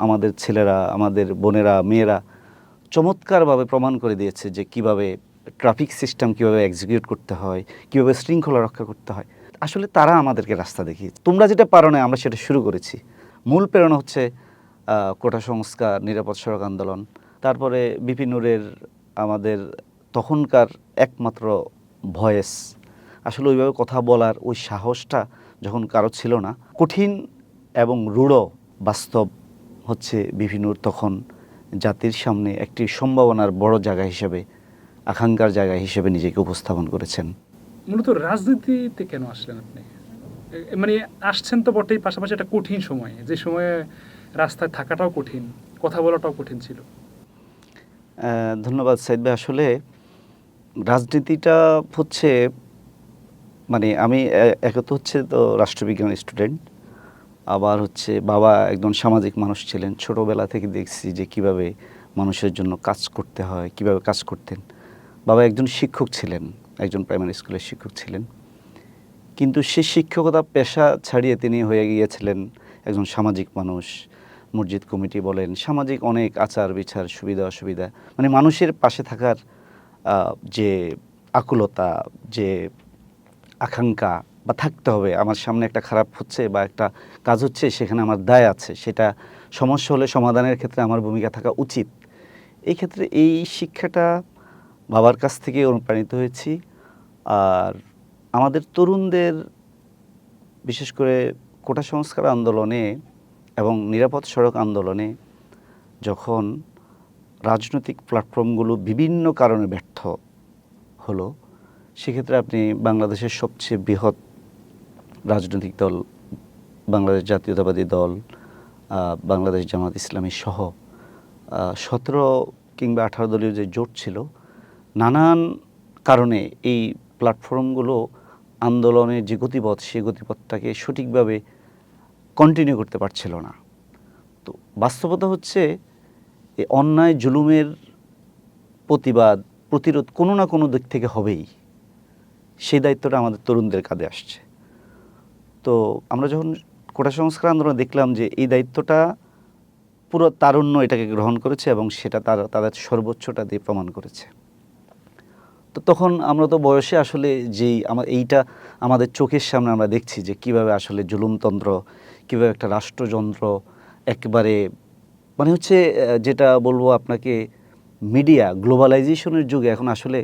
আমাদের ছেলেরা, আমাদের বোনেরা, মেয়েরা চমৎকারভাবে প্রমাণ করে দিয়েছে যে কিভাবে ট্রাফিক সিস্টেম কিভাবে এক্সিকিউট করতে হয়, কিভাবে শৃঙ্খলা রক্ষা করতে হয়। আসলে তারা আমাদেরকে রাস্তা দেখিয়েছে। তোমরা যেটা পারো না, আমরা সেটা শুরু করেছি। মূল প্রেরণা হচ্ছে কোটা সংস্কার, নিরাপদ সড়ক আন্দোলন, তারপরে বিপিন নূরের আমাদের তখনকার একমাত্র ভয়েস। আসলে ওইভাবে কথা বলার ওই সাহসটা যখন কারো ছিল না, কঠিন এবং রূঢ় বাস্তব হচ্ছে বিপিন নূর তখন জাতির সামনে একটি সম্ভাবনার বড় জায়গা হিসেবে, আকাঙ্ক্ষার জায়গা হিসেবে নিজেকে উপস্থাপন করেছেন। মূলত রাজনীতিতে কেন আসলেন আপনি? মানে আসছেন তো বটেই, পাশাপাশি একটা কঠিন সময়, যে সময়ে রাস্তায় থাকাটাও কঠিন, কথা বলাটাও কঠিন ছিল। ধন্যবাদ সাইদ ভাই। আসলে রাজনীতিটা হচ্ছে মানে আমি একে তো হচ্ছে তো রাষ্ট্রবিজ্ঞান স্টুডেন্ট, আবার হচ্ছে বাবা একজন সামাজিক মানুষ ছিলেন। ছোটোবেলা থেকে দেখছি যে কিভাবে মানুষের জন্য কাজ করতে হয়, কিভাবে কাজ করতেন। বাবা একজন শিক্ষক ছিলেন, একজন প্রাইমারি স্কুলের শিক্ষক ছিলেন, কিন্তু সে শিক্ষকতা পেশা ছাড়িয়ে তিনি হয়ে গিয়েছিলেন একজন সামাজিক মানুষ। মসজিদ কমিটি বলেন, সামাজিক অনেক আচার বিচার, সুবিধা অসুবিধা, মানে মানুষের পাশে থাকার যে আকুলতা, যে আকাঙ্ক্ষা বা থাকতে হবে, আমার সামনে একটা খারাপ হচ্ছে বা একটা কাজ হচ্ছে, সেখানে আমার দায় আছে, সেটা সমস্যা হলে সমাধানের ক্ষেত্রে আমার ভূমিকা থাকা উচিত। এই ক্ষেত্রে এই শিক্ষাটা বাবার কাছ থেকে অনুপ্রাণিত হয়েছি। আর আমাদের তরুণদের বিশেষ করে কোটা সংস্কার আন্দোলনে এবং নিরাপদ সড়ক আন্দোলনে যখন রাজনৈতিক প্ল্যাটফর্মগুলো বিভিন্ন কারণে ব্যর্থ হলো, সেক্ষেত্রে আপনি বাংলাদেশের সবচেয়ে বৃহৎ রাজনৈতিক দল বাংলাদেশ জাতীয়তাবাদী দল, বাংলাদেশ জামাত ইসলামী সহ 17 কিংবা 18 দলীয় যে জোট ছিল, নানান কারণে এই প্ল্যাটফর্মগুলো আন্দোলনের যে গতিপথ, সেই গতিপথটাকে সঠিকভাবে কন্টিনিউ করতে পারছিল না। তো বাস্তবতা হচ্ছে এই অন্যায় জুলুমের প্রতিবাদ, প্রতিরোধ কোনো না কোনো দিক থেকে হবেই। সেই দায়িত্বটা আমাদের তরুণদের কাঁধে আসছে। তো আমরা যখন কোটা সংস্কার আন্দোলনে দেখলাম যে এই দায়িত্বটা পুরো তারুণ্য এটাকে গ্রহণ করেছে এবং সেটা তাদের সর্বোচ্চটা দিয়ে প্রমাণ করেছে। তো তখন আমরা তো বয়সে আসলে যেই এইটা আমাদের চোখের সামনে আমরা দেখছি যে কীভাবে আসলে জুলুমতন্ত্র, কীভাবে একটা রাষ্ট্রযন্ত্র একেবারে মানে হচ্ছে যেটা বলবো আপনাকে, মিডিয়া গ্লোবালাইজেশনের যুগে এখন আসলে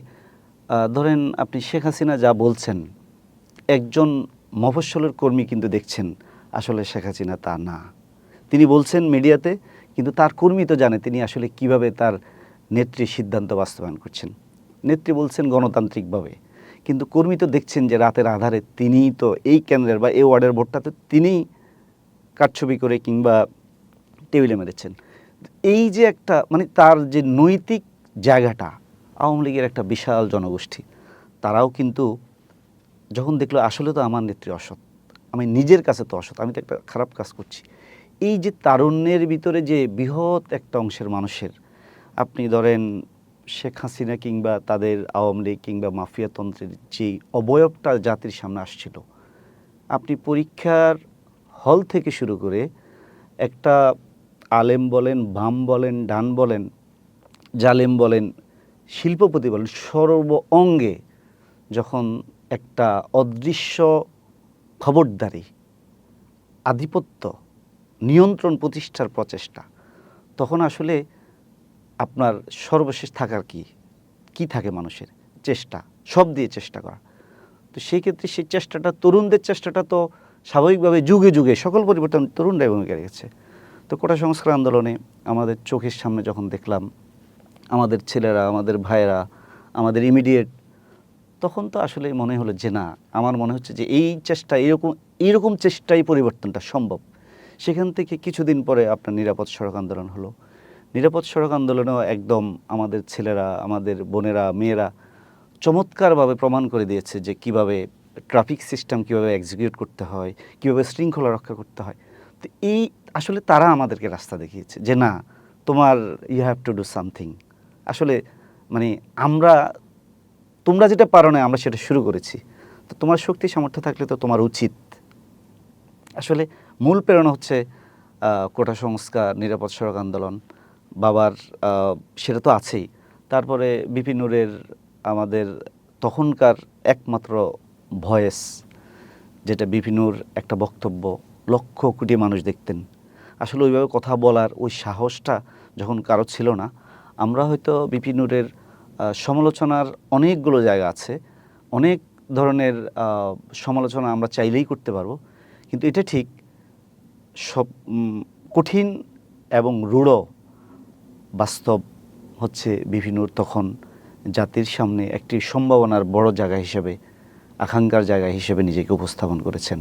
ধরেন আপনি শেখ হাসিনা যা বলছেন, একজন মফস্বলের কর্মী কিন্তু দেখছেন আসলে শেখ হাসিনা তা না। তিনি বলছেন মিডিয়াতে, কিন্তু তার কর্মী তো জানে তিনি আসলে কিভাবে তার নেত্রীর সিদ্ধান্ত বাস্তবায়ন করছেন। নেত্রী বলছেন গণতান্ত্রিকভাবে, কিন্তু কর্মী তো দেখছেন যে রাতের আধারে তিনিই তো এই কেন্দ্রের বা এই ওয়ার্ডের ভোটটাতে তিনিই কারছবি করে কিংবা টেবিলে মেরেছেন। এই যে একটা মানে তার যে নৈতিক জায়গাটা, আওয়ামী লীগের একটা বিশাল জনগোষ্ঠী, তারাও কিন্তু যখন দেখলো আসলে তো আমার নেত্রী অসৎ, আমি নিজের কাছে তো অসৎ, আমি তো একটা খারাপ কাজ করছি, এই যে তারুণ্যের ভিতরে যে বৃহৎ একটা অংশের মানুষের, আপনি ধরেন শেখ হাসিনা কিংবা তাদের আওয়ামী লীগ কিংবা মাফিয়াতন্ত্রের যে অবয়বটা জাতির সামনে আসছিল, আপনি পরীক্ষার হল থেকে শুরু করে একটা আলেম বলেন, বাম বলেন, ডান বলেন, জালেম বলেন, শিল্পপতি বলেন, সর্ব অঙ্গে যখন একটা অদৃশ্য খবরদারি, আধিপত্য, নিয়ন্ত্রণ প্রতিষ্ঠার প্রচেষ্টা, তখন আসলে আপনার সর্বশেষ থাকার কি থাকে মানুষের? চেষ্টা, সব দিয়ে চেষ্টা করা। তো সেই ক্ষেত্রে সেই চেষ্টাটা, তরুণদের চেষ্টাটা তো স্বাভাবিকভাবে যুগে যুগে সকল পরিবর্তন তরুণরাই ভূমিকা রেখেছে। তো কোটা সংস্কার আন্দোলনে আমাদের চোখের সামনে যখন দেখলাম আমাদের ছেলেরা, আমাদের ভাইয়েরা, আমাদের ইমিডিয়েট, তখন তো আসলে মনে হলো যে না, আমার মনে হচ্ছে যে এই চেষ্টা, এইরকম চেষ্টাই পরিবর্তনটা সম্ভব। সেখান থেকে কিছুদিন পরে আপনার নিরাপদ সড়ক আন্দোলন হলো। নিরাপদ সড়ক আন্দোলনেও একদম আমাদের ছেলেরা, আমাদের বোনেরা, মেয়েরা চমৎকারভাবে প্রমাণ করে দিয়েছে যে কিভাবে ট্রাফিক সিস্টেম কিভাবে এক্সিকিউট করতে হয়, কিভাবে শৃঙ্খলা রক্ষা করতে হয়। তো এই আসলে তারা আমাদেরকে রাস্তা দেখিয়েছে যে না, তোমার you have to do something. আসলে মানে তোমরা যেটা পারো না, আমরা সেটা শুরু করেছি। তো তোমার শক্তি সামর্থ্য থাকলে তো তোমার উচিত। আসলে মূল প্রেরণা হচ্ছে কোটা সংস্কার, নিরাপদ সড়ক আন্দোলন, বাবার সেটা তো আছেই। তারপরে বিপি নূরের আমাদের তখনকার একমাত্র ভয়েস, যেটা বিপি নূর একটা বক্তব্য লক্ষ কোটি মানুষ দেখতেন। আসলে ওইভাবে কথা বলার ওই সাহসটা যখন কারো ছিল না, আমরা হয়তো বিপি নূরের সমালোচনার অনেকগুলো জায়গা আছে, অনেক ধরনের সমালোচনা আমরা চাইলেই করতে পারবো, কিন্তু এটা ঠিক সব কঠিন এবং রূঢ় বাস্তব হচ্ছে বিপি নূর তখন জাতির সামনে একটি সম্ভাবনার বড় জায়গা হিসেবে, আকাঙ্ক্ষার জায়গা হিসেবে নিজেকে উপস্থাপন করেছেন।